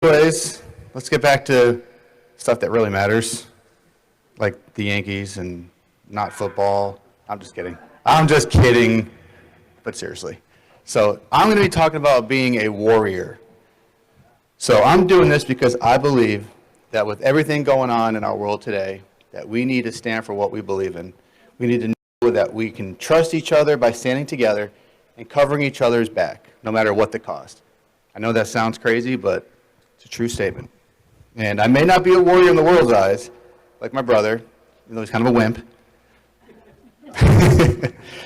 Anyways, let's get back to stuff that really matters, like the Yankees and not football. I'm just kidding. I'm just kidding, but seriously. So I'm going to be talking about being a warrior. So I'm doing this because I believe that with everything going on in our world today, that we need to stand for what we believe in. We need to know that we can trust each other by standing together and covering each other's back, no matter what the cost. I know that sounds crazy, but it's a true statement. And I may not be a warrior in the world's eyes, like my brother, even though he's kind of a wimp.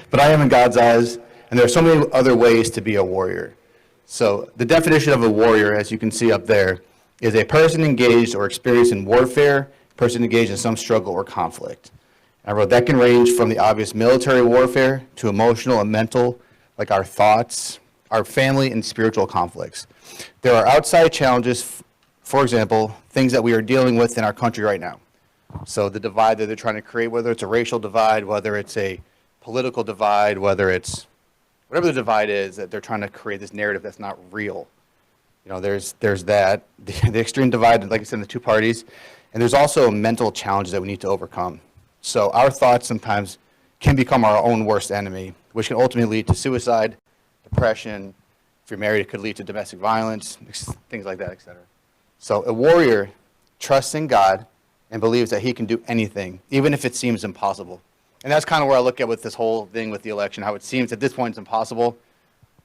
But I am in God's eyes, and there are so many other ways to be a warrior. So the definition of a warrior, as you can see up there, is a person engaged or experienced in warfare, a person engaged in some struggle or conflict. And I wrote that can range from the obvious military warfare to emotional and mental, like our thoughts, our family and spiritual conflicts. There are outside challenges, for example, things that we are dealing with in our country right now. So the divide that they're trying to create, whether it's a racial divide, whether it's a political divide, whether it's whatever the divide is, that they're trying to create this narrative that's not real. You know, there's that, the extreme divide, like I said, in the two parties, and there's also mental challenges that we need to overcome. So our thoughts sometimes can become our own worst enemy, which can ultimately lead to suicide, depression. If you're married, it could lead to domestic violence, things like that, etc. So a warrior trusts in God and believes that he can do anything, even if it seems impossible. And that's kind of where I look at with this whole thing with the election, how it seems at this point it's impossible.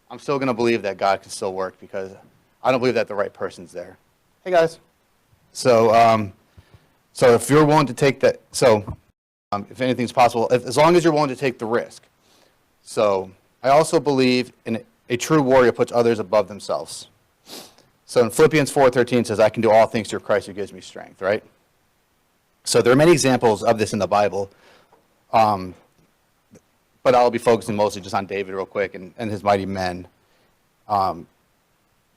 I'm still going to believe that God can still work because I don't believe that the right person's there. Hey, guys. So if you're willing to take that, if anything's possible, as long as you're willing to take the risk. So I also believe in a true warrior puts others above themselves. So in Philippians 4:13 says, I can do all things through Christ who gives me strength, right? So there are many examples of this in the Bible, but I'll be focusing mostly just on David real quick and his mighty men, to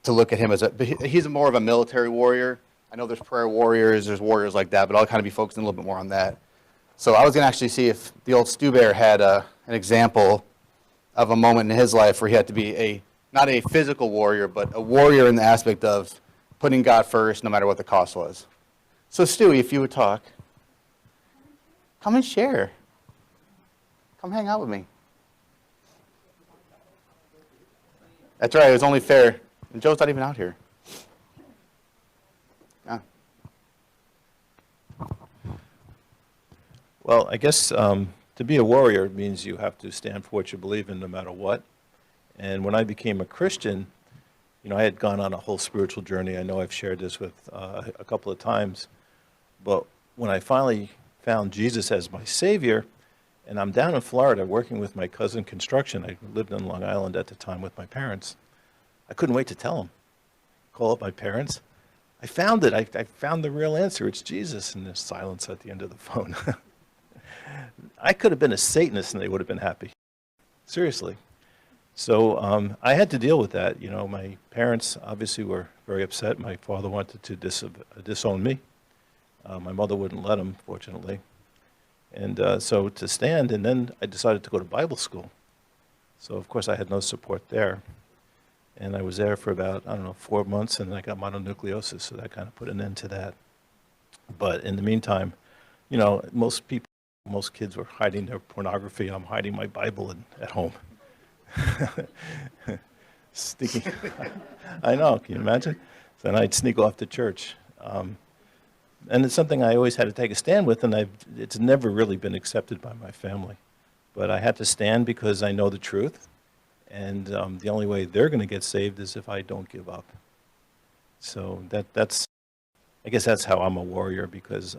look at him as he's more of a military warrior. I know there's prayer warriors, there's warriors like that, but I'll kind of be focusing a little bit more on that. So I was going to actually see if the old Stu Bear had an example of a moment in his life where he had to be not a physical warrior, but a warrior in the aspect of putting God first no matter what the cost was. So Stewie, if you would talk, come and share. Come hang out with me. That's right, it was only fair. And Joe's not even out here. Yeah. Well, I guess to be a warrior means you have to stand for what you believe in no matter what. And when I became a Christian, I had gone on a whole spiritual journey. I know I've shared this with a couple of times. But when I finally found Jesus as my Savior, and I'm down in Florida working with my cousin construction. I lived on Long Island at the time with my parents. I couldn't wait to tell them. Call up my parents. I found it. I found the real answer. It's Jesus. And there's silence at the end of the phone. I could have been a Satanist and they would have been happy. Seriously. So I had to deal with that. My parents obviously were very upset. My father wanted to disown me. My mother wouldn't let him, fortunately. And so to stand, and then I decided to go to Bible school. So, of course, I had no support there. And I was there for about, 4 months, and I got mononucleosis, so that kind of put an end to that. But in the meantime, most kids were hiding their pornography. I'm hiding my Bible at home. Sneaking. I know, can you imagine? So then I'd sneak off to church. And it's something I always had to take a stand with, and it's never really been accepted by my family. But I had to stand because I know the truth, and the only way they're going to get saved is if I don't give up. So I guess that's how I'm a warrior, because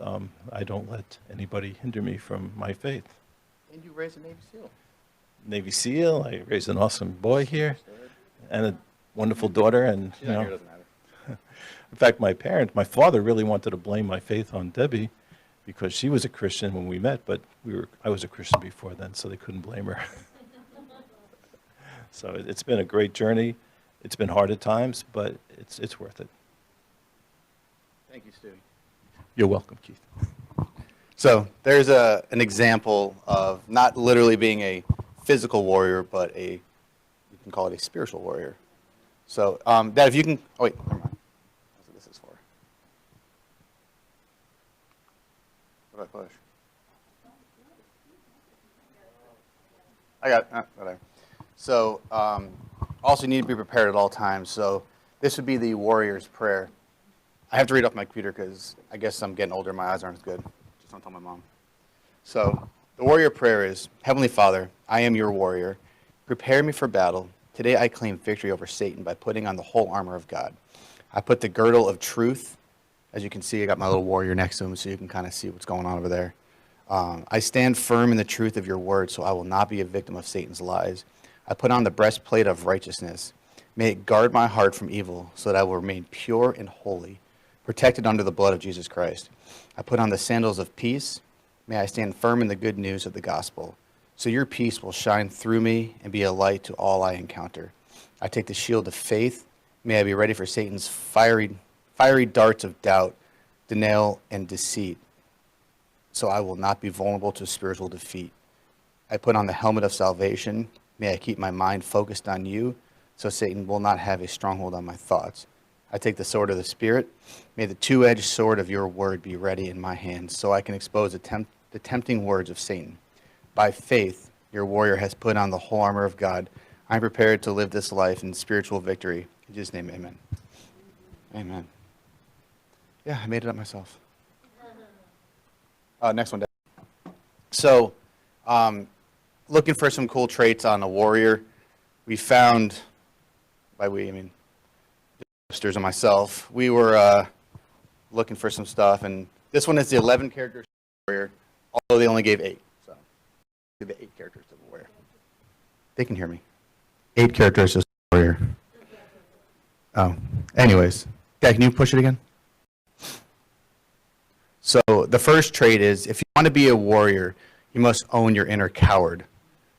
I don't let anybody hinder me from my faith. And you raised a Navy SEAL. Navy SEAL, I raised an awesome boy here, and a wonderful daughter, and She's not here, doesn't matter. In fact, my father really wanted to blame my faith on Debbie because she was a Christian when we met, but I was a Christian before then, so they couldn't blame her. So it's been a great journey. It's been hard at times, but it's worth it. Thank you, Stewie. You're welcome, Keith. So there's an example of not literally being a physical warrior, but you can call it a spiritual warrior. So that if you can, oh wait, never mind. This is this for? What do I push? I got it. Whatever. So, also you need to be prepared at all times. So, this would be the warrior's prayer. I have to read off my computer because I guess I'm getting older. My eyes aren't as good. Just don't tell my mom. So, the warrior prayer is, Heavenly Father, I am your warrior. Prepare me for battle. Today I claim victory over Satan by putting on the whole armor of God. I put the girdle of truth. As you can see, I got my little warrior next to him so you can kind of see what's going on over there. I stand firm in the truth of your word, so I will not be a victim of Satan's lies. I put on the breastplate of righteousness. May it guard my heart from evil, so that I will remain pure and holy, protected under the blood of Jesus Christ. I put on the sandals of peace. May I stand firm in the good news of the gospel, so your peace will shine through me and be a light to all I encounter. I take the shield of faith. May I be ready for Satan's fiery darts of doubt, denial, and deceit, so I will not be vulnerable to spiritual defeat. I put on the helmet of salvation. May I keep my mind focused on you, so Satan will not have a stronghold on my thoughts. I take the sword of the Spirit. May the two-edged sword of your word be ready in my hands, so I can expose the tempting words of Satan. By faith, your warrior has put on the whole armor of God. I am prepared to live this life in spiritual victory. In Jesus' name, amen. Amen. Yeah, I made it up myself. Next one, Dad. So, looking for some cool traits on a warrior, we found, by we, I mean, the sisters and myself, we were looking for some stuff, and this one is the 11 characters warrior, although they only gave 8. So, the 8 characters of a warrior. They can hear me. 8 characters of a warrior. Oh, anyways. Dad, can you push it again? So the first trait is, if you want to be a warrior, you must own your inner coward.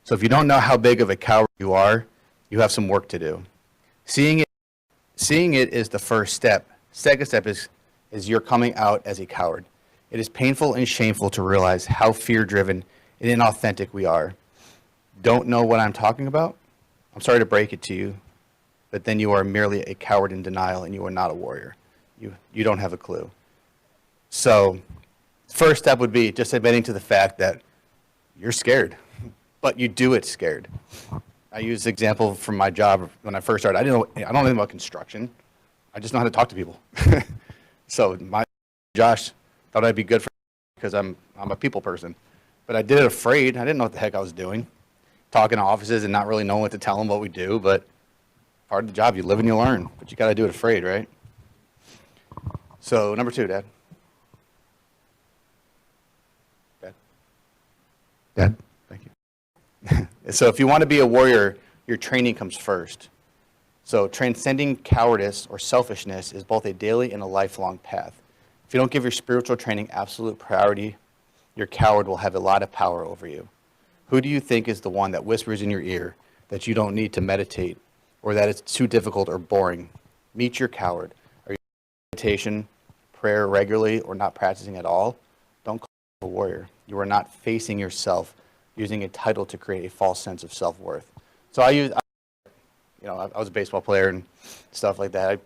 So if you don't know how big of a coward you are, you have some work to do. Seeing it is the first step. Second step is you're coming out as a coward. It is painful and shameful to realize how fear-driven and inauthentic we are. Don't know what I'm talking about? I'm sorry to break it to you, but then you are merely a coward in denial and you are not a warrior. You don't have a clue. So, first step would be just admitting to the fact that you're scared, but you do it scared. I use the example from my job when I first started. I don't know anything about construction. I just know how to talk to people. So, Josh thought I'd be good for because I'm a people person, but I did it afraid. I didn't know what the heck I was doing, talking to offices and not really knowing what to tell them what we do. But part of the job, you live and you learn, but you got to do it afraid, right? So, number 2, Dad. Dad, thank you. So if you want to be a warrior, your training comes first. So transcending cowardice or selfishness is both a daily and a lifelong path. If you don't give your spiritual training absolute priority, your coward will have a lot of power over you. Who do you think is the one that whispers in your ear that you don't need to meditate or that it's too difficult or boring? Meet your coward. Are you meditation, prayer regularly, or not practicing at all? Don't call yourself a warrior. You are not facing yourself using a title to create a false sense of self-worth. So I was a baseball player and stuff like that. I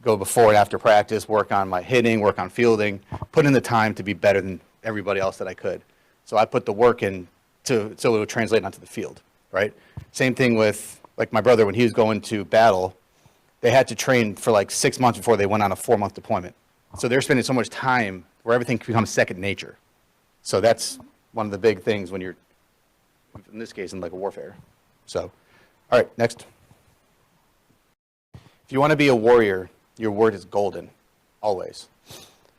go before and after practice, work on my hitting, work on fielding, put in the time to be better than everybody else that I could. So I put the work in so it would translate onto the field, right? Same thing with like my brother when he was going to battle. They had to train for like 6 months before they went on a 4-month deployment. So they're spending so much time where everything becomes second nature. So that's one of the big things when you're, in this case, in like a warfare. So, all right, next. If you want to be a warrior, your word is golden, always.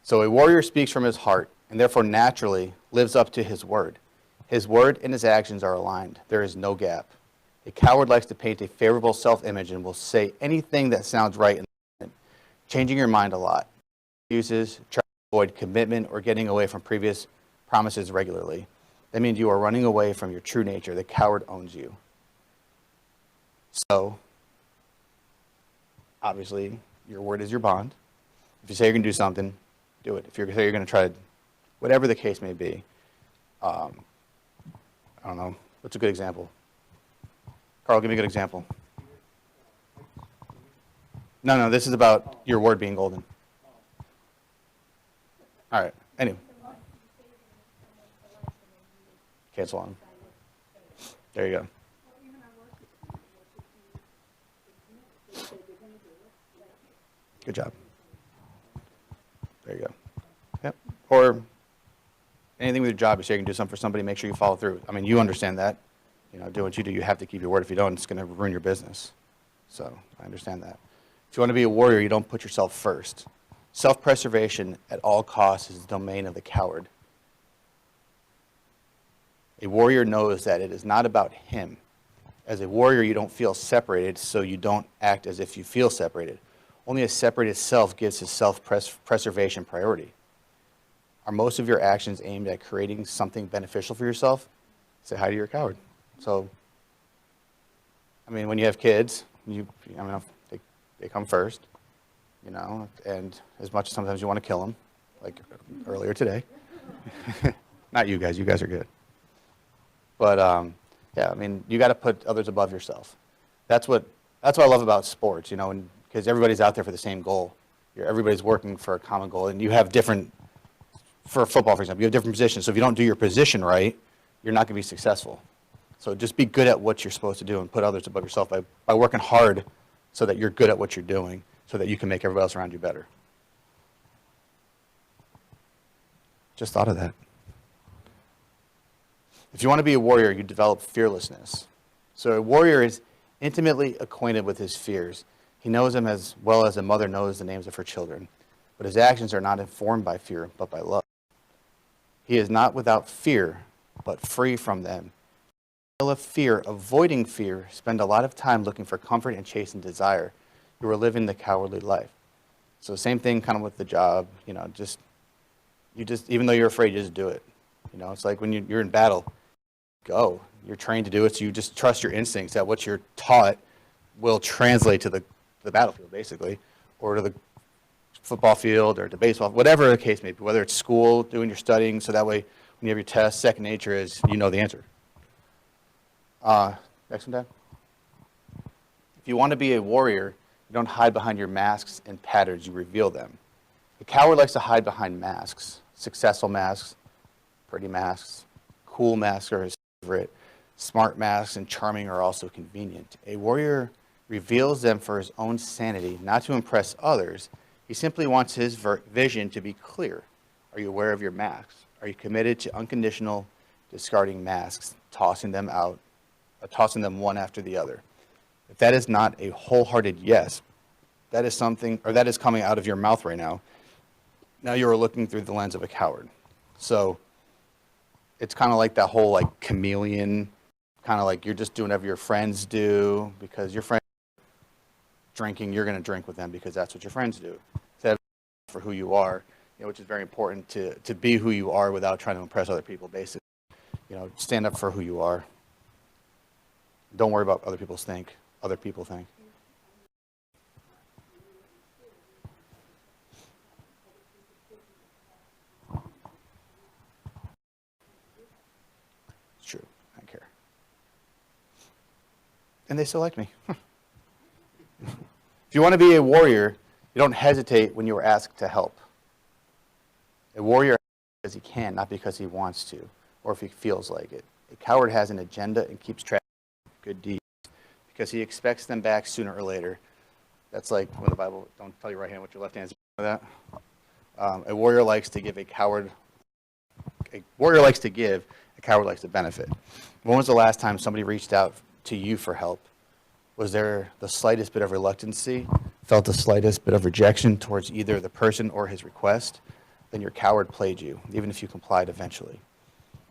So a warrior speaks from his heart and therefore naturally lives up to his word. His word and his actions are aligned. There is no gap. A coward likes to paint a favorable self-image and will say anything that sounds right in the moment, changing your mind a lot. Excuses, try to avoid commitment or getting away from previous promises regularly. That means you are running away from your true nature. The coward owns you. So, obviously, your word is your bond. If you say you're going to do something, do it. If you say you're going to try to, whatever the case may be. I don't know. What's a good example? Carl, give me a good example. No, this is about your word being golden. All right. Anyway. Cancel on. There you go. Good job. There you go. Yep. Or anything with your job, you say you can do something for somebody, make sure you follow through. I mean, you understand that. You know, do what you do. You have to keep your word. If you don't, it's going to ruin your business. So I understand that. If you want to be a warrior, you don't put yourself first. Self-preservation at all costs is the domain of the coward. A warrior knows that it is not about him. As a warrior, you don't feel separated, so you don't act as if you feel separated. Only a separated self gives his self-preservation priority. Are most of your actions aimed at creating something beneficial for yourself? Say hi to your coward. So, I mean, when you have kids, they come first, you know, and as much as sometimes you want to kill them, like earlier today. Not you guys are good. But, yeah, I mean, you got to put others above yourself. That's what I love about sports, you know, because everybody's out there for the same goal. Everybody's working for a common goal, and you have different, for football, for example, you have different positions. So if you don't do your position right, you're not going to be successful. So just be good at what you're supposed to do and put others above yourself by working hard so that you're good at what you're doing so that you can make everybody else around you better. Just thought of that. If you want to be a warrior, you develop fearlessness. So a warrior is intimately acquainted with his fears. He knows them as well as a mother knows the names of her children. But his actions are not informed by fear, but by love. He is not without fear, but free from them. Feel of fear, avoiding fear, spend a lot of time looking for comfort and chasing desire. You are living the cowardly life. So same thing kind of with the job, you know, even though you're afraid, you just do it. You know, it's like when you're in battle, go. You're trained to do it, so you just trust your instincts that what you're taught will translate to the battlefield, basically, or to the football field or to baseball, whatever the case may be, whether it's school, doing your studying, so that way when you have your test, second nature is you know the answer. Next one, Dad. If you want to be a warrior, you don't hide behind your masks and patterns, you reveal them. The coward likes to hide behind masks, successful masks, pretty masks, cool masks are his favorite, smart masks and charming are also convenient. A warrior reveals them for his own sanity, not to impress others. He simply wants his vision to be clear. Are you aware of your masks? Are you committed to unconditional discarding masks, tossing them out, tossing them one after the other? If that is not a wholehearted yes, that is something, or that is coming out of your mouth right now, now you are looking through the lens of a coward. So it's kind of like that whole like chameleon, kind of like you're just doing whatever your friends do because your friends are drinking, you're going to drink with them because that's what your friends do. Instead of for who you are, you know, which is very important to be who you are without trying to impress other people, basically. You know, stand up for who you are. Don't worry about other people think. It's true. I don't care. And they still like me. If you want to be a warrior, you don't hesitate when you are asked to help. A warrior because he can, not because he wants to, or if he feels like it. A coward has an agenda and keeps track of good deeds because he expects them back sooner or later. That's like when the Bible, don't tell your right hand what your left hand's doing. That. A warrior likes to give, a coward likes to benefit. When was the last time somebody reached out to you for help? Was there the slightest bit of reluctancy, felt the slightest bit of rejection towards either the person or his request? Then your coward played you, even if you complied eventually.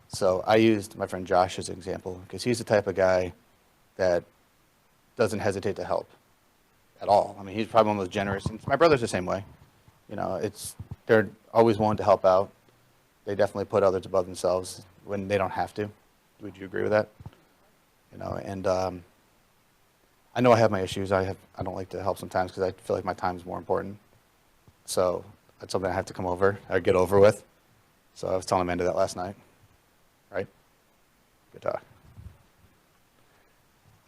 So I used my friend Josh as an example because he's the type of guy that doesn't hesitate to help at all. I mean, he's probably one of the most generous, and my brother's the same way. You know, they're always willing to help out. They definitely put others above themselves when they don't have to. Would you agree with that? You know, and I know I have my issues. I don't like to help sometimes because I feel like my time is more important. So that's something I have to come over or get over with. So I was telling Amanda that last night. Right? Good talk.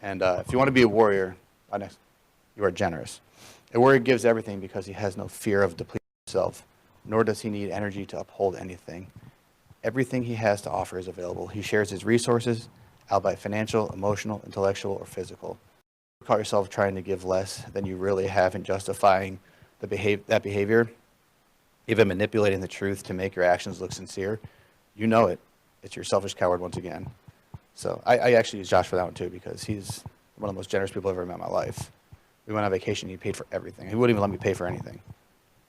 And if you want to be a warrior, you are generous. A warrior gives everything because he has no fear of depleting himself nor does he need energy to uphold anything. Everything he has to offer is available. He shares his resources, albeit financial, emotional, intellectual, or physical. You caught yourself trying to give less than you really have and justifying that behavior, even manipulating the truth to make your actions look sincere. You know it. It's your selfish coward once again. So I actually use Josh for that one too, because he's one of the most generous people I've ever met in my life. We went on vacation, he paid for everything. He wouldn't even let me pay for anything.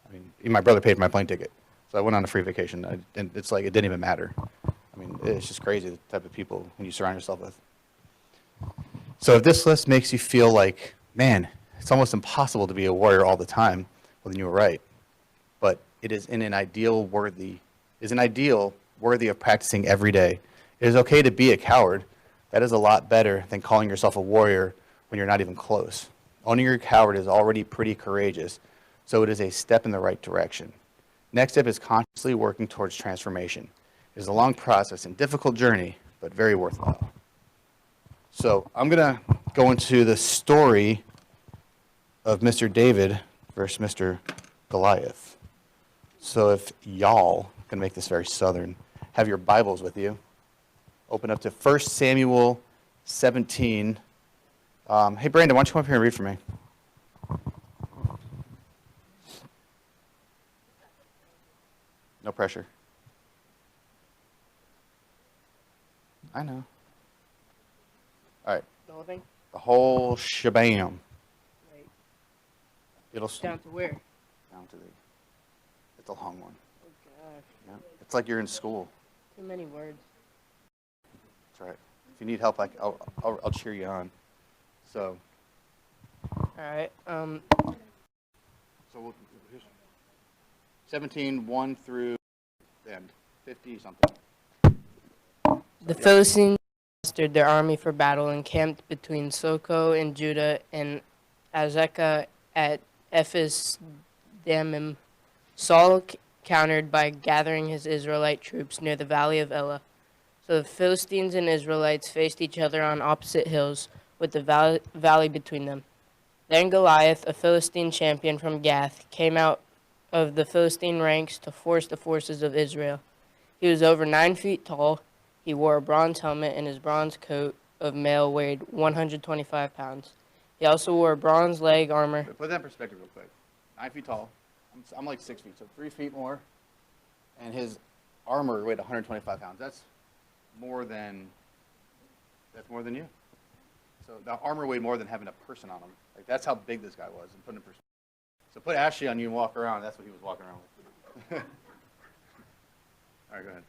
I mean, even my brother paid for my plane ticket. So I went on a free vacation, and it's like it didn't even matter. I mean, it's just crazy the type of people when you surround yourself with. So if this list makes you feel like, man, it's almost impossible to be a warrior all the time, well, then you were right. But it is an ideal worthy of practicing every day. It is okay to be a coward. That is a lot better than calling yourself a warrior when you're not even close. Owning your coward is already pretty courageous, so it is a step in the right direction. Next step is consciously working towards transformation. It is a long process and difficult journey, but very worthwhile. So I'm going to go into the story of Mr. David versus Mr. Goliath. So if y'all can make this very southern, have your Bibles with you. Open up to 1 Samuel 17. Hey, Brandon, why don't you come up here and read for me? No pressure. I know. All right. The whole thing? The whole shebang. Right. It'll Down to where? down to the. It's a long one. Oh, gosh. Yeah. It's like you're in school. Too many words. That's right. If you need help, I'll cheer you on. So. All right. So here's 17, 1 through the end. 50 something. The Philistines mustered their army for battle and camped between Soko in Judah and Azekah at Ephes Dammim. Saul countered by gathering his Israelite troops near the valley of Elah. So the Philistines and Israelites faced each other on opposite hills, with the valley between them. Then Goliath, a Philistine champion from Gath, came out of the Philistine ranks to force the forces of Israel. He was over 9 feet tall. He wore a bronze helmet, and his bronze coat of mail weighed 125 pounds. He also wore bronze leg armor. Put that in perspective real quick. 9 feet tall. I'm like 6 feet, so 3 feet more. And his armor weighed 125 pounds. That's more than you. So the armor weighed more than having a person on him. Like, that's how big this guy was. And put it in perspective. So put Ashley on you and walk around. That's what he was walking around with. All right, go ahead.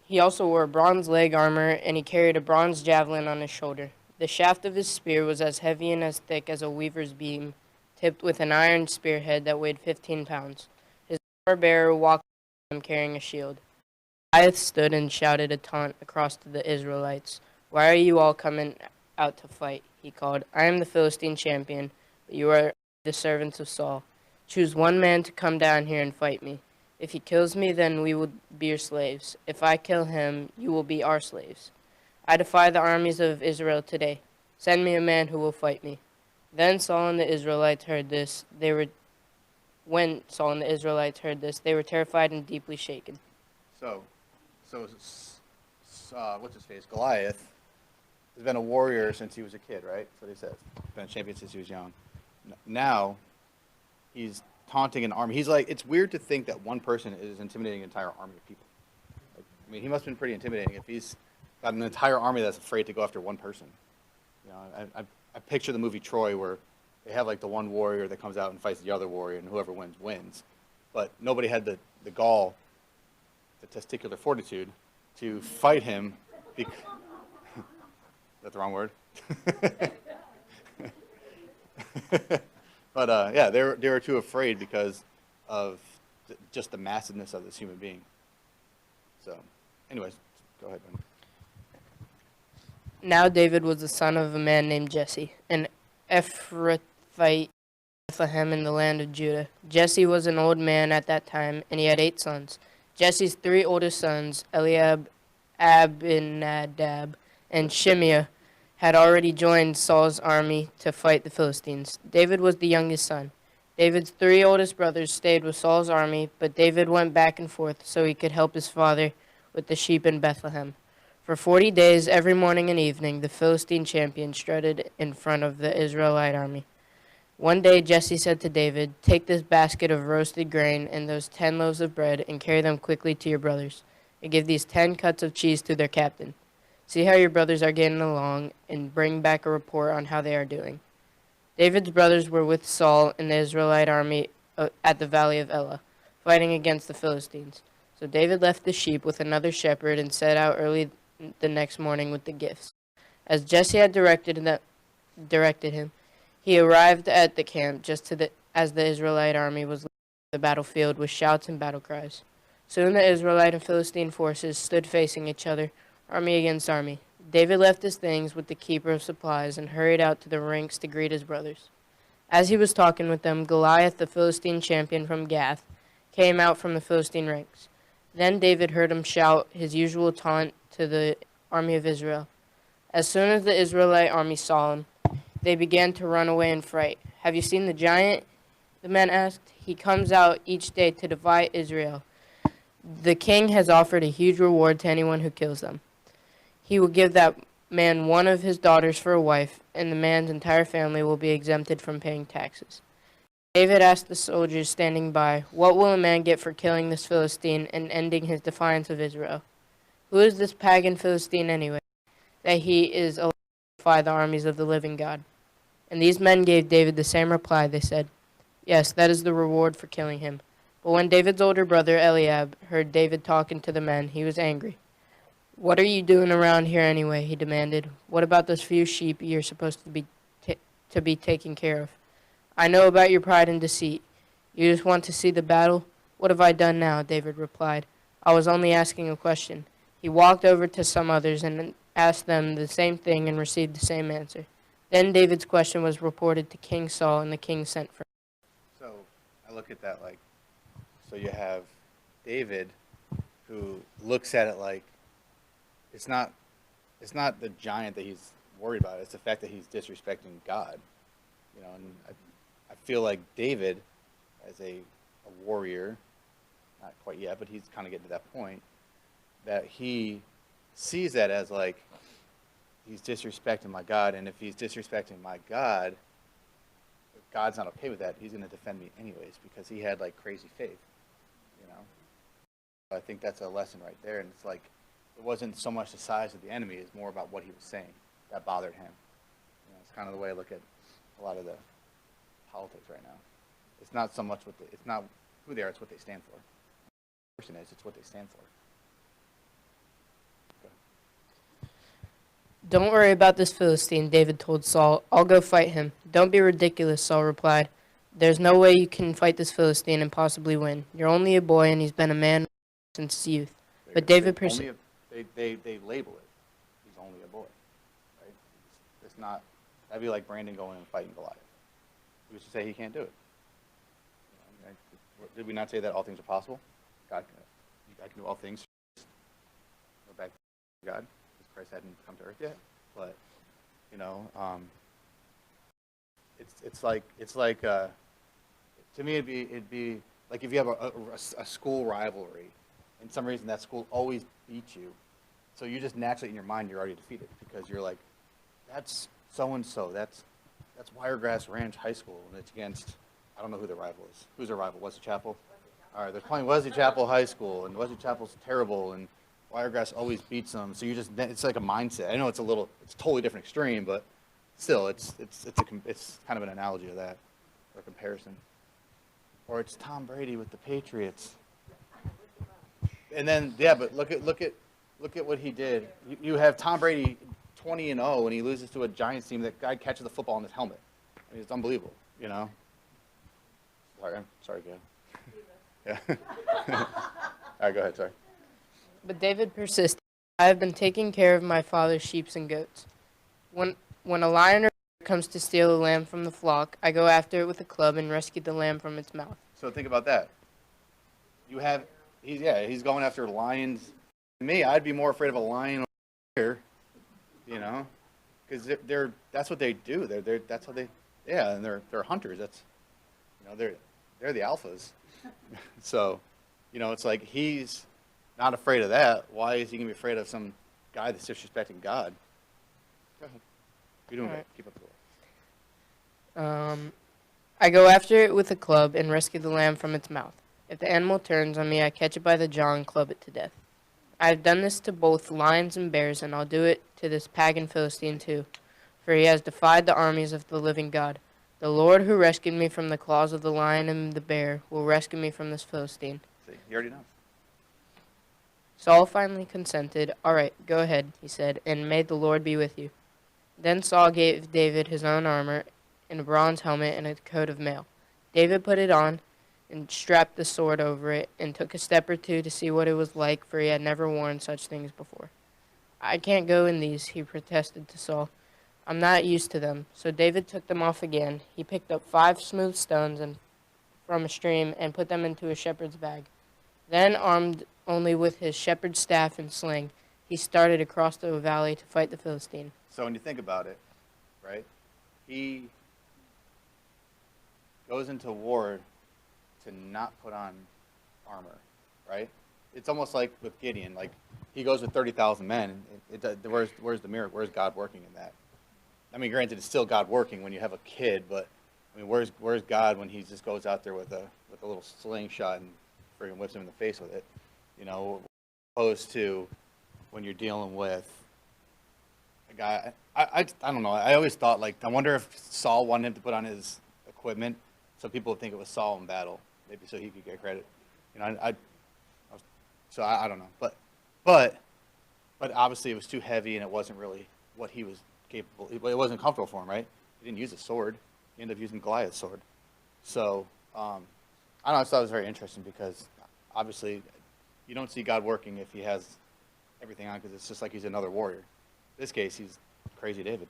He also wore bronze leg armor, and he carried a bronze javelin on his shoulder. The shaft of his spear was as heavy and as thick as a weaver's beam, tipped with an iron spearhead that weighed 15 pounds. His armor-bearer walked with him carrying a shield. Goliath stood and shouted a taunt across to the Israelites. "Why are you all coming out to fight?" he called. "I am the Philistine champion, but you are the servants of Saul. Choose one man to come down here and fight me. If he kills me, then we will be your slaves. If I kill him, you will be our slaves. I defy the armies of Israel today. Send me a man who will fight me." Then Saul and the Israelites heard this. When Saul and the Israelites heard this, they were terrified and deeply shaken. So what's his face? Goliath has been a warrior since he was a kid, right? That's what he says. Been a champion since he was young. Now, he's taunting an army. He's like, it's weird to think that one person is intimidating an entire army of people. Like, I mean, he must have been pretty intimidating if he's got an entire army that's afraid to go after one person. You know, I picture the movie Troy where they have like the one warrior that comes out and fights the other warrior, and whoever wins, wins. But nobody had the gall, the testicular fortitude, to fight him. Is that the wrong word? But yeah, they were too afraid because of just the massiveness of this human being. So, anyways, go ahead, Ben. Now David was the son of a man named Jesse, an Ephrathite, Bethlehem in the land of Judah. Jesse was an old man at that time, and he had 8 sons. Jesse's 3 oldest sons, Eliab, Abinadab, and Shimea, had already joined Saul's army to fight the Philistines. David was the youngest son. David's 3 oldest brothers stayed with Saul's army, but David went back and forth so he could help his father with the sheep in Bethlehem. For 40 days, every morning and evening, the Philistine champion strutted in front of the Israelite army. One day Jesse said to David, "Take this basket of roasted grain and those 10 loaves of bread and carry them quickly to your brothers, and give these 10 cuts of cheese to their captain. See how your brothers are getting along, and bring back a report on how they are doing." David's brothers were with Saul in the Israelite army at the valley of Elah, fighting against the Philistines. So David left the sheep with another shepherd and set out early the next morning with the gifts. As Jesse had directed him, he arrived at the camp as the Israelite army was leaving the battlefield with shouts and battle cries. Soon the Israelite and Philistine forces stood facing each other, army against army. David left his things with the keeper of supplies and hurried out to the ranks to greet his brothers. As he was talking with them, Goliath, the Philistine champion from Gath, came out from the Philistine ranks. Then David heard him shout his usual taunt to the army of Israel. As soon as the Israelite army saw him, they began to run away in fright. "Have you seen the giant?" the men asked. "He comes out each day to divide Israel. The king has offered a huge reward to anyone who kills them. He will give that man one of his daughters for a wife, and the man's entire family will be exempted from paying taxes." David asked the soldiers standing by, "What will a man get for killing this Philistine and ending his defiance of Israel? Who is this pagan Philistine anyway, that he is allowed to defy the armies of the living God?" And these men gave David the same reply. They said, "Yes, that is the reward for killing him." But when David's older brother Eliab heard David talking to the men, he was angry. "What are you doing around here anyway?" he demanded. "What about those few sheep you're supposed to be taking care of? I know about your pride and deceit. You just want to see the battle? What have I done now?" David replied. "I was only asking a question." He walked over to some others and asked them the same thing and received the same answer. Then David's question was reported to King Saul, and the king sent for him. So I look at that like, so you have David who looks at it like it's not the giant that he's worried about. It's the fact that he's disrespecting God, And I feel like David, as a warrior, not quite yet, but he's kind of getting to that point, that he sees that as like he's disrespecting my God, and if he's disrespecting my God, if God's not okay with that, he's going to defend me anyways because he had like crazy faith, I think that's a lesson right there, and it's like it wasn't so much the size of the enemy; it's more about what he was saying that bothered him. It's kind of the way I look at a lot of the politics right now. It's not so much it's not who they are; it's what they stand for. The person is; it's what they stand for. "Don't worry about this Philistine," David told Saul. "I'll go fight him." "Don't be ridiculous," Saul replied. "There's no way you can fight this Philistine and possibly win. You're only a boy, and he's been a man since youth." But David persisted. They label it. He's only a boy, right? It's not. That'd be like Brandon going and fighting Goliath. We should say he can't do it. Did we not say that all things are possible? God can do all things. Go back to God, because Christ hadn't come to earth yet. But it's like to me it'd be like if you have a school rivalry, and some reason that school always beats you, so you just naturally in your mind you're already defeated because you're like, that's so and so, that's Wiregrass Ranch High School, and it's against, I don't know who the rival is. Who's their rival? Wesley Chapel? All right, they're playing Wesley Chapel High School, and Wesley Chapel's terrible, and Wiregrass always beats them. So it's like a mindset. I know it's a totally different extreme, but still, it's kind of an analogy of that, or a comparison. Or it's Tom Brady with the Patriots. And then but look at what he did. You have Tom Brady 20-0, and he loses to a Giants team. That guy catches the football in his helmet. I mean, it's unbelievable, Sorry, Gail. Yeah. All right, go ahead. Sorry. But David persisted. "I have been taking care of my father's sheep and goats. When a lion or bear comes to steal a lamb from the flock, I go after it with a club and rescue the lamb from its mouth." So think about that. He's going after lions. Me, I'd be more afraid of a lion or a bear, because that's what they do. That's how they, and they're hunters. they're the alphas. So, it's like he's not afraid of that. Why is he going to be afraid of some guy that's disrespecting God? Go ahead. You're doing All great. right. Keep up the work. I go after it with a club and rescue the lamb from its mouth. If the animal turns on me, I catch it by the jaw and club it to death. I have done this to both lions and bears, and I'll do it to this pagan Philistine too, for he has defied the armies of the living God. The Lord who rescued me from the claws of the lion and the bear will rescue me from this Philistine. See, you already know. Saul finally consented. All right, go ahead, he said, and may the Lord be with you. Then Saul gave David his own armor and a bronze helmet and a coat of mail. David put it on and strapped the sword over it and took a step or two to see what it was like, for he had never worn such things before. I can't go in these, he protested to Saul. I'm not used to them. So David took them off again. He picked up 5 smooth stones from a stream and put them into a shepherd's bag. Then, armed only with his shepherd's staff and sling, he started across the valley to fight the Philistine. So when you think about it, right, he goes into war to not put on armor, right? It's almost like with Gideon, like he goes with 30,000 men. Where's the miracle? Where's God working in that? I mean, granted, it's still God working when you have a kid, but I mean, where's God when he just goes out there with a little slingshot and friggin' whips him in the face with it, opposed to when you're dealing with a guy. I don't know. I always thought, like, I wonder if Saul wanted him to put on his equipment so people would think it was Saul in battle, maybe so he could get credit. I don't know, but obviously it was too heavy and it wasn't really what he was capable. It wasn't comfortable for him, right? He didn't use a sword. He ended up using Goliath's sword. So I don't know. I thought it was very interesting because obviously you don't see God working if he has everything on, because it's just like he's another warrior. In this case, he's crazy David.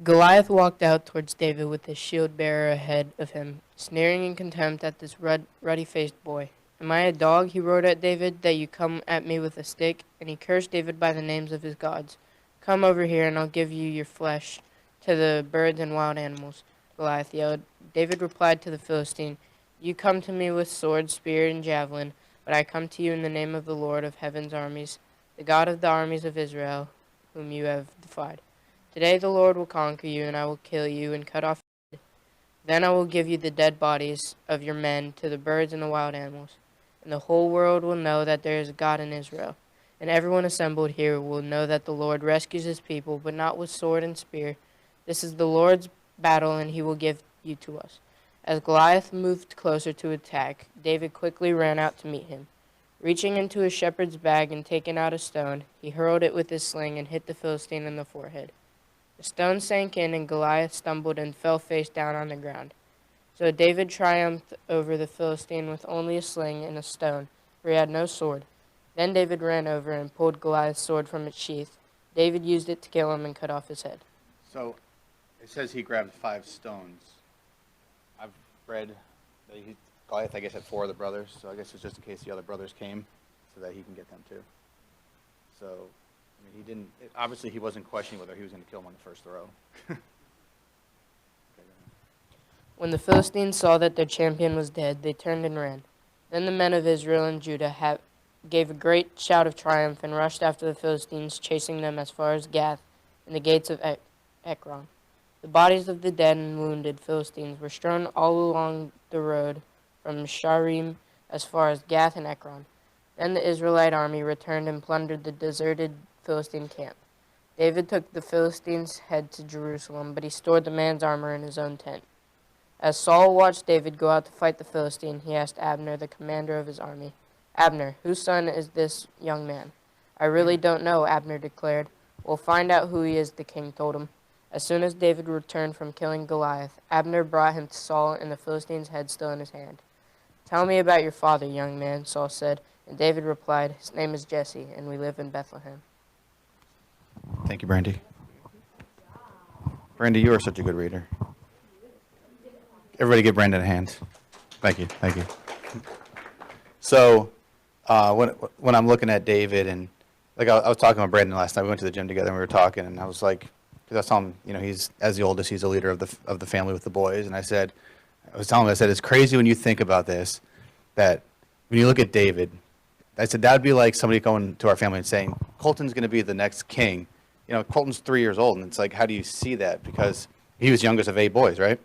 Goliath walked out towards David with his shield bearer ahead of him, sneering in contempt at this ruddy-faced boy. Am I a dog, he roared at David, that you come at me with a stick? And he cursed David by the names of his gods. Come over here, and I'll give you your flesh to the birds and wild animals, Goliath yelled. David replied to the Philistine, You come to me with sword, spear, and javelin, but I come to you in the name of the Lord of heaven's armies, the God of the armies of Israel, whom you have defied. Today the Lord will conquer you, and I will kill you and cut off your head. Then I will give you the dead bodies of your men to the birds and the wild animals. And the whole world will know that there is a God in Israel. And everyone assembled here will know that the Lord rescues his people, but not with sword and spear. This is the Lord's battle, and he will give you to us. As Goliath moved closer to attack, David quickly ran out to meet him. Reaching into his shepherd's bag and taking out a stone, he hurled it with his sling and hit the Philistine in the forehead. The stone sank in, and Goliath stumbled and fell face down on the ground. So David triumphed over the Philistine with only a sling and a stone, for he had no sword. Then David ran over and pulled Goliath's sword from its sheath. David used it to kill him and cut off his head. So it says he grabbed 5 stones. I've read that Goliath, I guess, had 4 of the brothers, so I guess it's just in case the other brothers came so that he can get them too. So, I mean, obviously he wasn't questioning whether he was going to kill him on the first throw. When the Philistines saw that their champion was dead, they turned and ran. Then the men of Israel and Judah gave a great shout of triumph and rushed after the Philistines, chasing them as far as Gath and the gates of Ekron. The bodies of the dead and wounded Philistines were strewn all along the road from Sharim as far as Gath and Ekron. Then the Israelite army returned and plundered the deserted Philistine camp. David took the Philistine's head to Jerusalem, but he stored the man's armor in his own tent. As Saul watched David go out to fight the Philistine, he asked Abner, the commander of his army, Abner, whose son is this young man? I really don't know, Abner declared. We'll find out who he is, the king told him. As soon as David returned from killing Goliath, Abner brought him to Saul and the Philistine's head still in his hand. Tell me about your father, young man, Saul said, and David replied, His name is Jesse, and we live in Bethlehem. Thank you, Brandy. Brandy, you are such a good reader. Everybody give Brandon a hand. Thank you. Thank you. So when I'm looking at David, and like I was talking with Brandon last night, we went to the gym together and we were talking, and I was like, because I was telling him, you know, he's, as the oldest, he's the leader of the family with the boys. And I was telling him, I said, it's crazy when you think about this, that when you look at David, I said, that would be like somebody going to our family and saying, Colton's going to be the next king. You know, Colton's 3 years old, and it's like, how do you see that? Because he was youngest of 8 boys, right?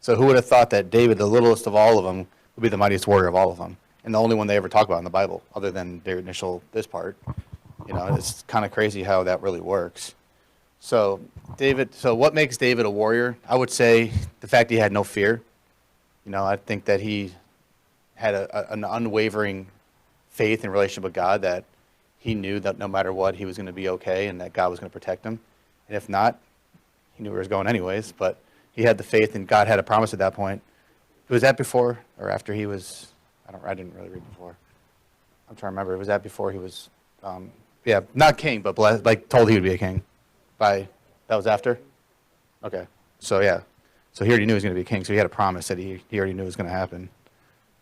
So who would have thought that David, the littlest of all of them, would be the mightiest warrior of all of them, and the only one they ever talk about in the Bible, other than their initial, this part. You know, it's kind of crazy how that really works. So what makes David a warrior? I would say the fact he had no fear. You know, I think that he had an unwavering faith and relationship with God, that he knew that no matter what, he was going to be okay and that God was going to protect him. And if not, he knew where he was going anyways, but he had the faith, and God had a promise at that point. Was that before or after he was, I didn't really read before. I'm trying to remember. Was that before he was, not king, but blessed, like told he would be a king? That was after? Okay. So yeah. So he already knew he was going to be a king, so he had a promise that he already knew was going to happen.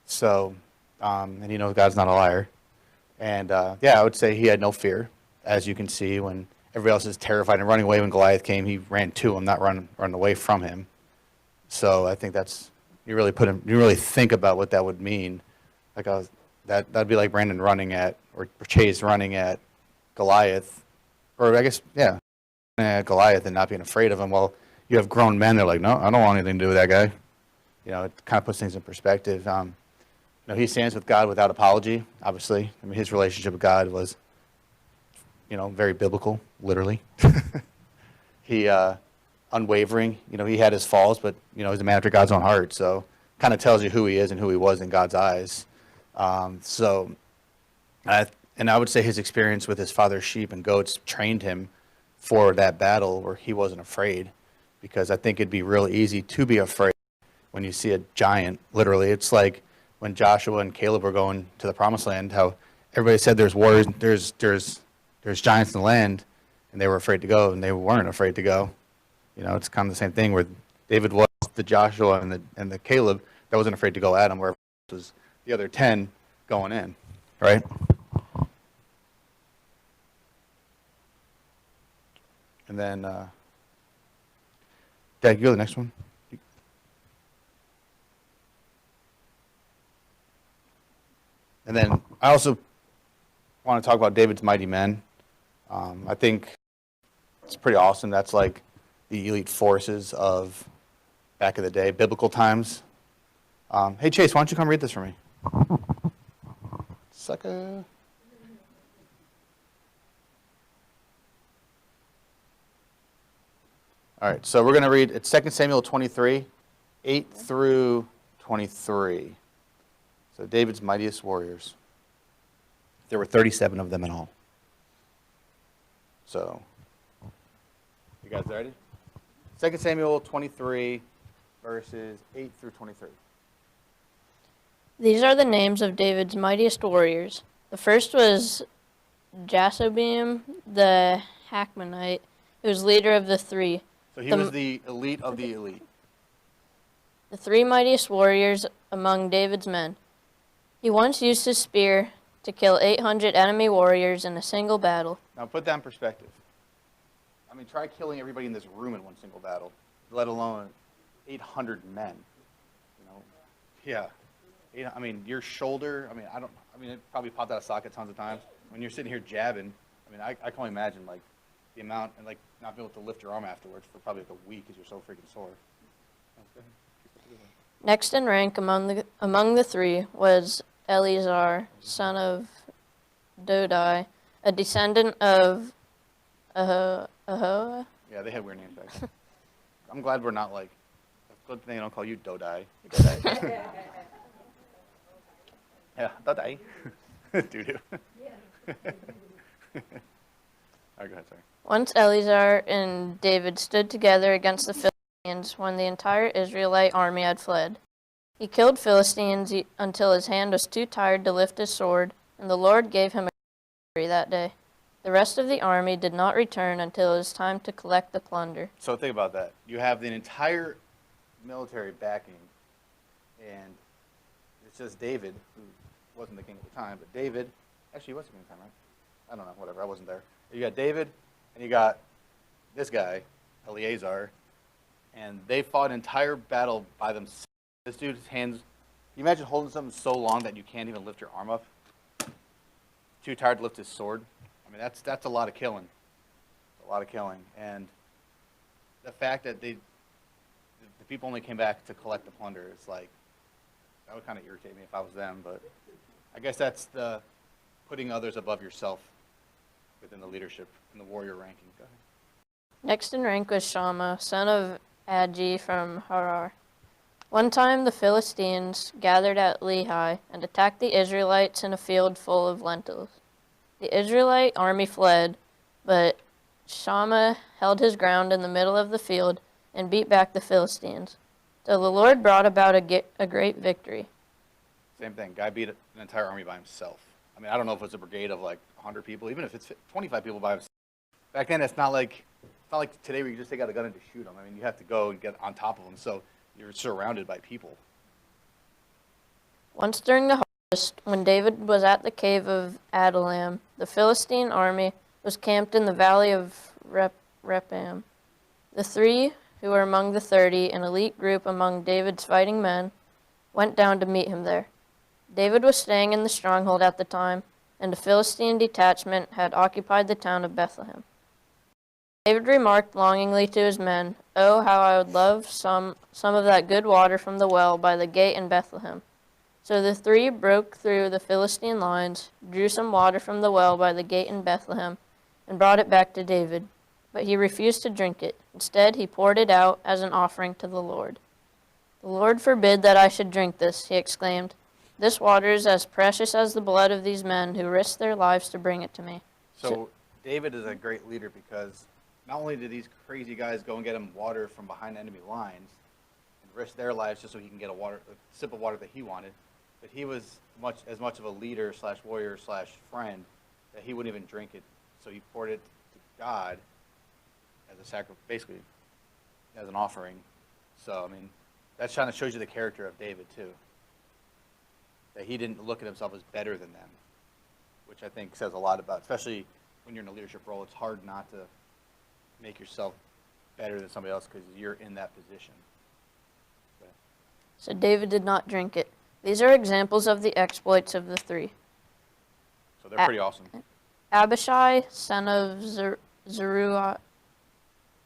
So, and you know God's not a liar. And I would say he had no fear. As you can see, when everybody else is terrified and running away when Goliath came, he ran to him, not run away from him. So I think you really think about what that would mean. Like that'd be like Brandon running at, or Chase running at Goliath, or I guess, at Goliath and not being afraid of him. Well, you have grown men, they're like, no, I don't want anything to do with that guy. You know, it kind of puts things in perspective. He stands with God without apology, obviously. I mean, his relationship with God was, very biblical, literally. He, unwavering, he had his falls, but, he's a man after God's own heart. So kind of tells you who he is and who he was in God's eyes. And I would say his experience with his father's sheep and goats trained him for that battle where he wasn't afraid, because I think it'd be real easy to be afraid when you see a giant. Literally, it's like when Joshua and Caleb were going to the promised land, how everybody said there's warriors, there's giants in the land, and they were afraid to go, and they weren't afraid to go. It's kind of the same thing where David was the Joshua and the Caleb that wasn't afraid to go at him, where it was the other 10 going in, right? And then, Dad, you go to the next one. And then I also want to talk about David's mighty men. I think it's pretty awesome. That's like the elite forces of back in the day, biblical times. Hey, Chase, why don't you come read this for me? Sucker. All right, so we're going to read, it's 2 Samuel 23, 8 through 23. So David's mightiest warriors. There were 37 of them in all. So, you guys ready? 2 Samuel 23, verses 8 through 23. These are the names of David's mightiest warriors. The first was Jashobeam the Hakmonite, who was leader of the three. So he was the elite of the elite. The three mightiest warriors among David's men. He once used his spear to kill 800 enemy warriors in a single battle. Now put that in perspective. I mean, try killing everybody in this room in one single battle, let alone 800 men. Yeah. I mean, your shoulder, it probably popped out of socket tons of times. When you're sitting here jabbing, I can only imagine, like, the amount, and, like, not being able to lift your arm afterwards for probably like a week because you're so freaking sore. Next in rank among the three was Eleazar, son of Dodai, a descendant of Ahoah. Yeah, they had weird names back then. I'm glad we're not like, good thing they don't call you Dodai. Yeah, Dodai. Doo-doo. All right, go ahead, sorry. Once Eleazar and David stood together against the Philistines when the entire Israelite army had fled. He killed Philistines until his hand was too tired to lift his sword, and the Lord gave him a victory that day. The rest of the army did not return until it was time to collect the plunder. So think about that. You have the entire military backing, and it's just David, who wasn't the king at the time, but David, actually he was the king at the time, right? I don't know, whatever, I wasn't there. You got David, and you got this guy, Eleazar, and they fought an entire battle by themselves. This dude's hands, you imagine holding something so long that you can't even lift your arm up? Too tired to lift his sword? I mean, that's a lot of killing. A lot of killing. And the fact that the people only came back to collect the plunder, it's like, that would kind of irritate me if I was them, but I guess that's the putting others above yourself within the leadership and the warrior ranking. Go ahead. Next in rank was Shammah, son of Agi from Harar. One time the Philistines gathered at Lehi and attacked the Israelites in a field full of lentils. The Israelite army fled, but Shammah held his ground in the middle of the field and beat back the Philistines. So the Lord brought about a great victory. Same thing. Guy beat an entire army by himself. I mean, I don't know if it's a brigade of like 100 people, even if it's 25 people by himself. Back then, it's not like today where you just take out a gun and just shoot them. I mean, you have to go and get on top of them, so you're surrounded by people. Once during the harvest, when David was at the cave of Adullam, the Philistine army was camped in the valley of Rephaim. The three, who were among the 30, an elite group among David's fighting men, went down to meet him there. David was staying in the stronghold at the time, and a Philistine detachment had occupied the town of Bethlehem. David remarked longingly to his men, "Oh, how I would love some of that good water from the well by the gate in Bethlehem." So the three broke through the Philistine lines, drew some water from the well by the gate in Bethlehem, and brought it back to David. But he refused to drink it. Instead, he poured it out as an offering to the Lord. "The Lord forbid that I should drink this," he exclaimed. "This water is as precious as the blood of these men who risked their lives to bring it to me." So David is a great leader because not only did these crazy guys go and get him water from behind enemy lines and risk their lives just so he can get a sip of water that he wanted, but he was as much of a leader slash warrior slash friend that he wouldn't even drink it. So he poured it to God as a sacrifice, basically as an offering. So, I mean, that kind of shows you the character of David too. That he didn't look at himself as better than them, which I think says a lot about, especially when you're in a leadership role, it's hard not to make yourself better than somebody else because you're in that position. So David did not drink it. These are examples of the exploits of the three. So they're pretty awesome. Abishai, son of Zeruiah,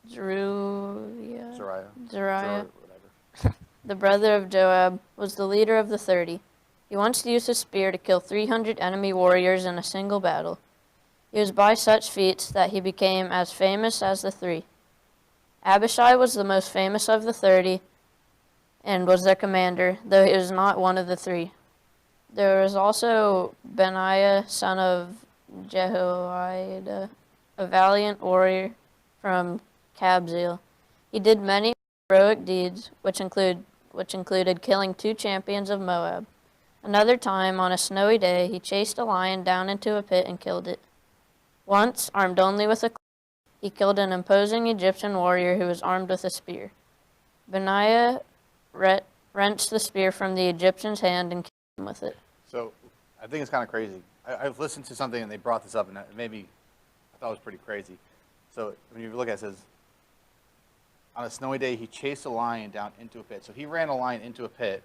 Zariah, whatever. the brother of Joab, was the leader of the 30. He once used his spear to kill 300 enemy warriors in a single battle. It was by such feats that he became as famous as the three. Abishai was the most famous of the 30 and was their commander, though he was not one of the three. There was also Benaiah, son of Jehoiada, a valiant warrior from Kabzeel. He did many heroic deeds, which included killing 2 champions of Moab. Another time, on a snowy day, he chased a lion down into a pit and killed it. Once, armed only with a club, he killed an imposing Egyptian warrior who was armed with a spear. Benaiah wrenched the spear from the Egyptian's hand and killed him with it. So I think it's kind of crazy. I've listened to something and they brought this up and I thought it was pretty crazy. So when you look at it, it says, on a snowy day, he chased a lion down into a pit. So he ran a lion into a pit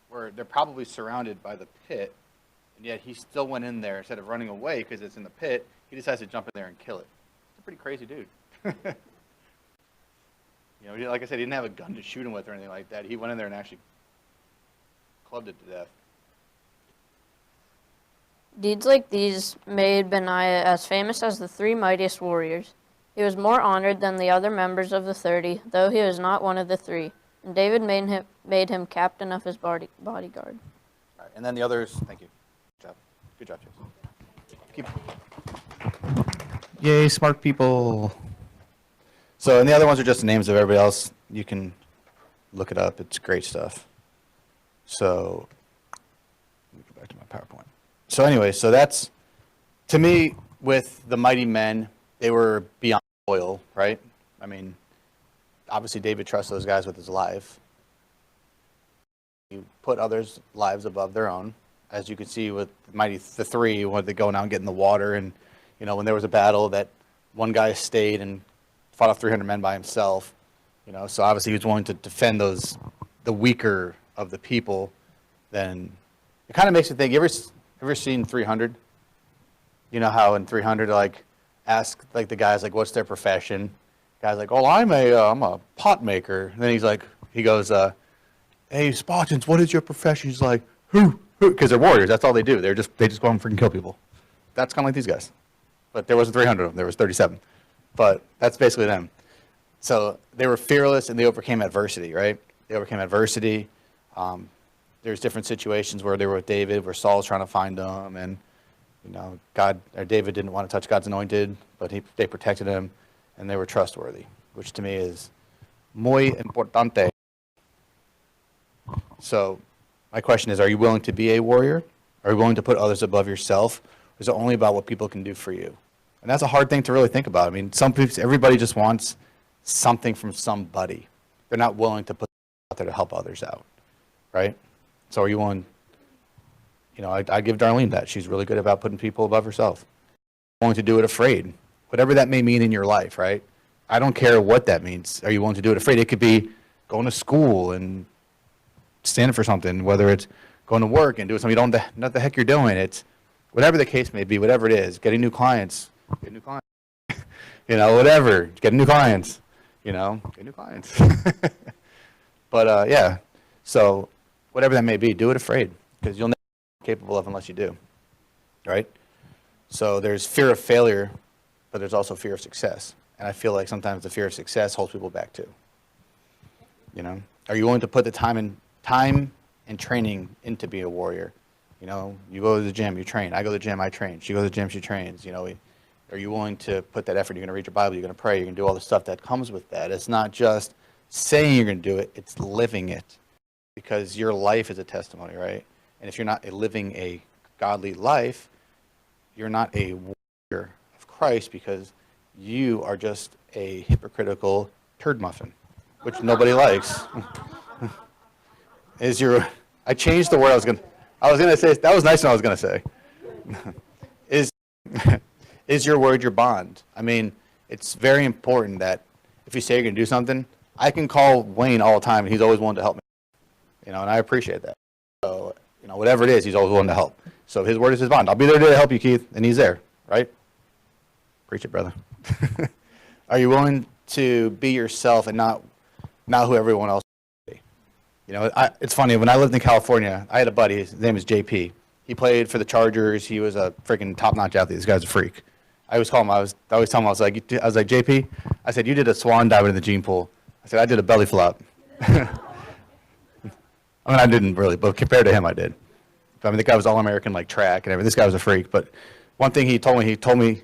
where they're probably surrounded by the pit, and yet he still went in there. Instead of running away because it's in the pit, he decides to jump in there and kill it. It's a pretty crazy dude. Like I said, he didn't have a gun to shoot him with or anything like that. He went in there and actually clubbed it to death. Deeds like these made Benaiah as famous as the 3 mightiest warriors. He was more honored than the other members of the 30, though he was not one of the 3. And David made him captain of his bodyguard. All right, and then the others, thank you. Good job, Chase. Yay, smart people. So, and the other ones are just the names of everybody else. You can look it up. It's great stuff. So, let me go back to my PowerPoint. So anyway, so that's, to me, with the mighty men, they were beyond loyal, right? I mean, obviously David trusts those guys with his life. He put others' lives above their own, as you can see with the 3 when they go out and get in the water, and when there was a battle, that one guy stayed and fought off 300 men by himself, so obviously he was willing to defend the weaker of the people. Then it kind of makes you think, you ever seen 300? You know how in 300, like, ask, like, the guys, like, what's their profession? Guy's like, oh, I'm a pot maker. And then he goes, hey, Spartans, what is your profession? He's like, who? Because they're warriors. That's all they do. They just go out and freaking kill people. That's kind of like these guys. But there wasn't 300 of them. There was 37. But that's basically them. So they were fearless, and they overcame adversity, right? They overcame adversity. There's different situations where they were with David, where Saul's trying to find them, and David didn't want to touch God's anointed, but they protected him, and they were trustworthy, which to me is muy importante. So my question is, are you willing to be a warrior? Are you willing to put others above yourself? Or is it only about what people can do for you? And that's a hard thing to really think about. I mean, everybody just wants something from somebody. They're not willing to put out there to help others out, right? So are you willing? I give Darlene that. She's really good about putting people above herself. Willing to do it afraid, whatever that may mean in your life, right? I don't care what that means. Are you willing to do it afraid? It could be going to school and standing for something, whether it's going to work and doing something you don't know what the heck you're doing. It's whatever the case may be, whatever it is, getting new clients, whatever, getting new clients, get new clients. But yeah, so whatever that may be, do it afraid, because you'll never be capable of unless you do, right? So there's fear of failure, but there's also fear of success. And I feel like sometimes the fear of success holds people back too. Are you willing to put the time and training into be a warrior? You go to the gym, you train. I go to the gym, I train. She goes to the gym, she trains. Are you willing to put that effort? You're going to read your Bible, you're going to pray, you're going to do all the stuff that comes with that. It's not just saying you're going to do it, it's living it. Because your life is a testimony, right? And if you're not living a godly life, you're not a warrior of Christ, because you are just a hypocritical turd muffin, which nobody likes. I changed the word I was gonna say, that was nice what I was gonna say. Is your word your bond? I mean, it's very important that if you say you're gonna do something, I can call Wayne all the time, and he's always willing to help me. And I appreciate that. So, whatever it is, he's always willing to help. So his word is his bond. I'll be there to help you, Keith, and he's there, right? Preach it, brother. Are you willing to be yourself and not who everyone else is? It's funny, when I lived in California, I had a buddy, his name is JP. He played for the Chargers. He was a freaking top-notch athlete. This guy's a freak. I always tell him, I was like, JP, I said, you did a swan dive in the gene pool. I said, I did a belly flop. I mean, I didn't really, but compared to him, I did. I mean, the guy was all-American, like track and everything. This guy was a freak. But one thing he told me,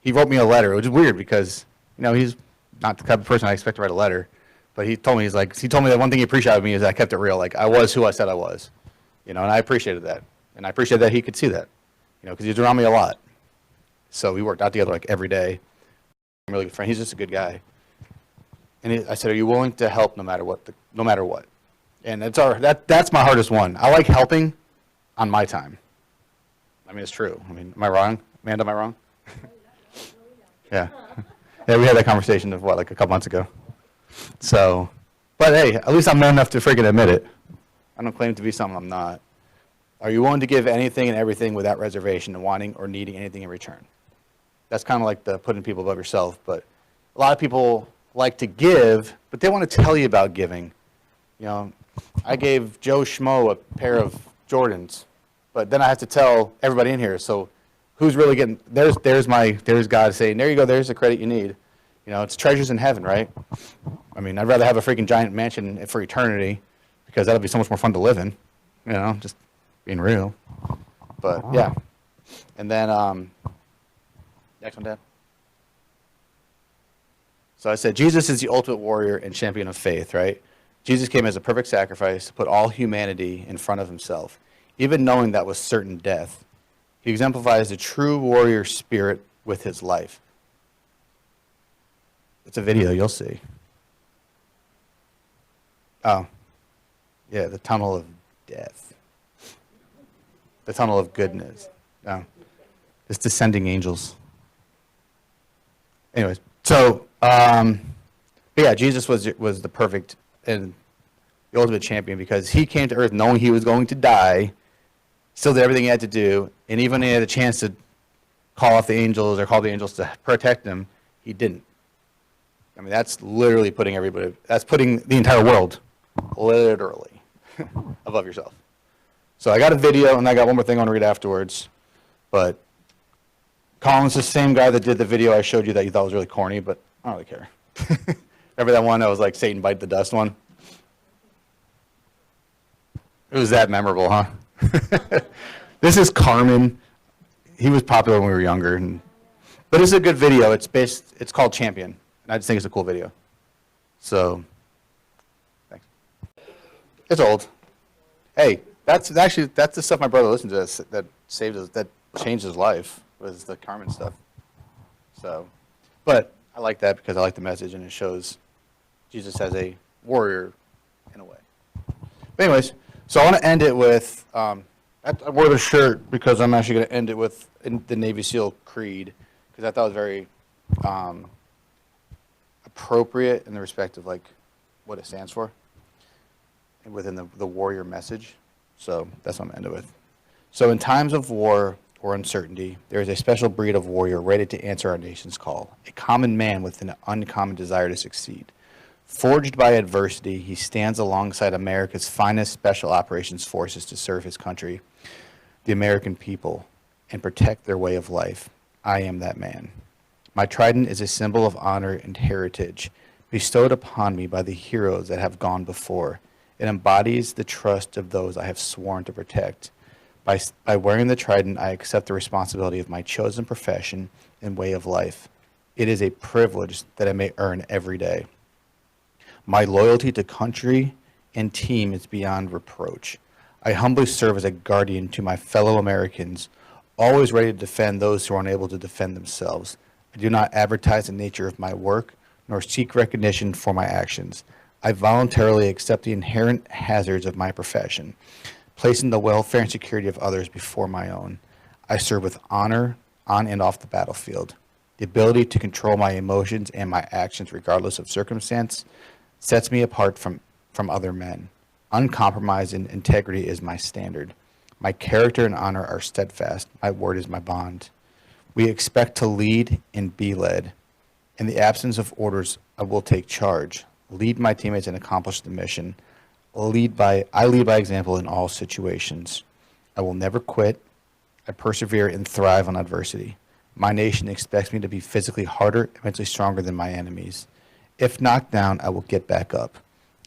he wrote me a letter, which is weird because, he's not the type of person I expect to write a letter. But he told me that one thing he appreciated of me is that I kept it real. Like, I was who I said I was, and I appreciated that. And I appreciated that he could see that, because he was around me a lot. So we worked out together like every day. I'm a really good friend. He's just a good guy. And I said, are you willing to help no matter what? And that's my hardest one. I like helping on my time. I mean, it's true. I mean, am I wrong? Amanda, am I wrong? Yeah. Yeah, we had that conversation of a couple months ago. So, but hey, at least I'm man enough to freaking admit it. I don't claim to be something I'm not. Are you willing to give anything and everything without reservation and wanting or needing anything in return? That's kind of like the putting people above yourself. But a lot of people like to give, but they want to tell you about giving. I gave Joe Schmo a pair of Jordans, but then I have to tell everybody in here. So who's really getting, there's God saying, there you go, there's the credit you need. It's treasures in heaven, right? I mean, I'd rather have a freaking giant mansion for eternity, because that'll be so much more fun to live in, just being real. But yeah. And then, next one, Dad. So I said, Jesus is the ultimate warrior and champion of faith, right? Jesus came as a perfect sacrifice to put all humanity in front of himself, even knowing that was certain death. He exemplifies the true warrior spirit with his life. It's a video, you'll see. Oh, yeah, the tunnel of death. The tunnel of goodness. Oh, it's descending angels. Anyways, so But yeah, Jesus was the perfect and the ultimate champion because he came to earth knowing he was going to die, still did everything he had to do, and even when he had a chance to call off the angels or call the angels to protect him, he didn't. I mean, that's literally putting that's putting the entire world, literally, above yourself. So I got a video, and I got one more thing I want to read afterwards, but Colin's the same guy that did the video I showed you that you thought was really corny, but I don't really care. Remember that one that was like Satan bite the dust one? It was that memorable, huh? This is Carmen. He was popular when we were younger, but it's a good video. It's called Champion, and I just think it's a cool video. So, thanks. It's old. Hey, that's the stuff my brother listened to that changed his life, was the Carmen stuff. So, but I like that because I like the message, and it shows Jesus as a warrior in a way. But anyways, so I want to end it with, I wore the shirt because I'm actually going to end it with the Navy SEAL Creed, because I thought it was very appropriate in the respect of like what it stands for and within the warrior message. So that's what I'm going to end it with. So in times of war or uncertainty, there is a special breed of warrior ready to answer our nation's call, a common man with an uncommon desire to succeed. Forged by adversity, he stands alongside America's finest special operations forces to serve his country, the American people, and protect their way of life. I am that man. My trident is a symbol of honor and heritage bestowed upon me by the heroes that have gone before. It embodies the trust of those I have sworn to protect. By wearing the trident, I accept the responsibility of my chosen profession and way of life. It is a privilege that I may earn every day. My loyalty to country and team is beyond reproach. I humbly serve as a guardian to my fellow Americans, always ready to defend those who are unable to defend themselves. I do not advertise the nature of my work, nor seek recognition for my actions. I voluntarily accept the inherent hazards of my profession, placing the welfare and security of others before my own. I serve with honor on and off the battlefield. The ability to control my emotions and my actions regardless of circumstance sets me apart from other men. Uncompromised integrity is my standard. My character and honor are steadfast. My word is my bond. We expect to lead and be led. In the absence of orders, I will take charge, lead my teammates and accomplish the mission. I lead by example in all situations. I will never quit. I persevere and thrive on adversity. My nation expects me to be physically harder, mentally stronger than my enemies. If knocked down, I will get back up.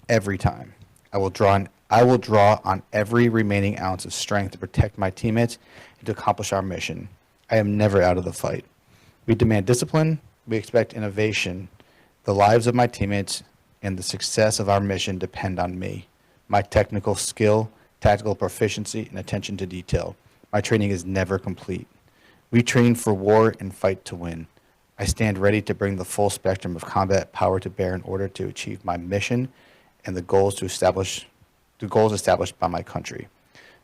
Every time. I will draw on every remaining ounce of strength to protect my teammates and to accomplish our mission. I am never out of the fight. We demand discipline. We expect innovation. The lives of my teammates and the success of our mission depend on me. My technical skill, tactical proficiency, and attention to detail. My training is never complete. We train for war and fight to win. I stand ready to bring the full spectrum of combat power to bear in order to achieve my mission and the goals established by my country.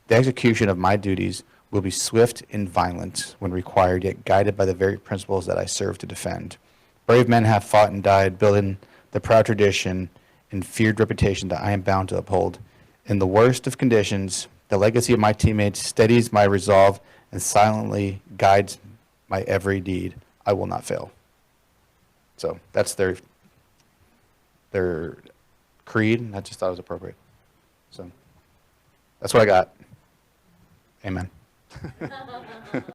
The execution of my duties will be swift and violent when required, yet guided by the very principles that I serve to defend. Brave men have fought and died, building the proud tradition and feared reputation that I am bound to uphold. In the worst of conditions, the legacy of my teammates steadies my resolve and silently guides my every deed. I will not fail. So that's their creed, and I just thought it was appropriate. So that's what I got. Amen.